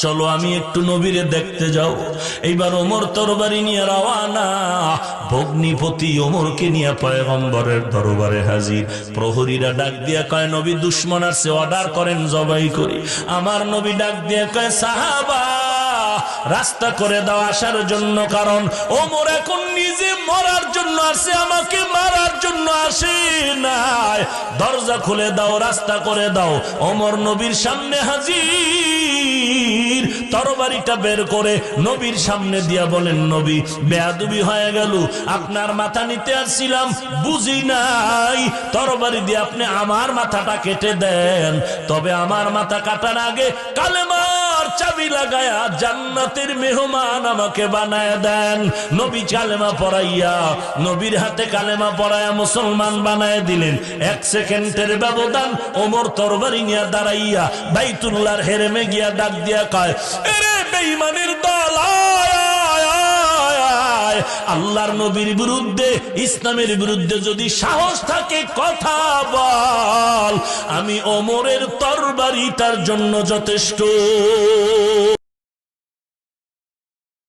চলো আমি একটু নবীরে দেখতে যাও। এইবার ওমর তরবারি নিয়ে রওয়ানা, ভগ্নিপতি ওমরকে নিয়ে পয়গম্বরের দরবারে হাজির। প্রহরীরা ডাক দিয়া কয় নবী দুশমন আসছে, অর্ডার করেন জবাই করি। আমার নবী ডাক দিয়া কয় সাহাবা রাস্তা করে দাও আসার জন্য, কারণ ওমর এখন নিজে মরার জন্য আসে, আমাকে মারার জন্য আসে নাই। দরজা খুলে দাও, রাস্তা করে দাও। ওমর নবীর সামনে হাজির, তরবারিটা বের করে নবীর সামনে দিয়া বলেন নবী বেয়াদবি হয়ে গেল, আপনার মাথা নিতে আসছিলাম বুঝি নাই, তরবারি দিয়ে আপনি আমার মাথাটা কেটে দেন। তবে আমার মাথা কাটার আগে কালেমার চাবি লাগায়া জান্নাতের মেহমান আমাকে বানায় দেন। নবী কালেমা পড়াইয়া, নবীর হাতে কালেমা পড়াইয়া মুসলমান বানায় দিলেন। 1 সেকেন্ডের ব্যবধান ওমর তরবারি নিয়ে দাঁড়াইয়া বাইতুল্লাহর হেরেমে গিয়া ডাক দিয়া কয়, এরে বেঈমানের দল, আল্লাহর নবীর বিরুদ্ধে, ইসলামের বিরুদ্ধে যদি সাহস থাকে কথা বল, আমি ওমরের তরবারি তার জন্য যথেষ্ট।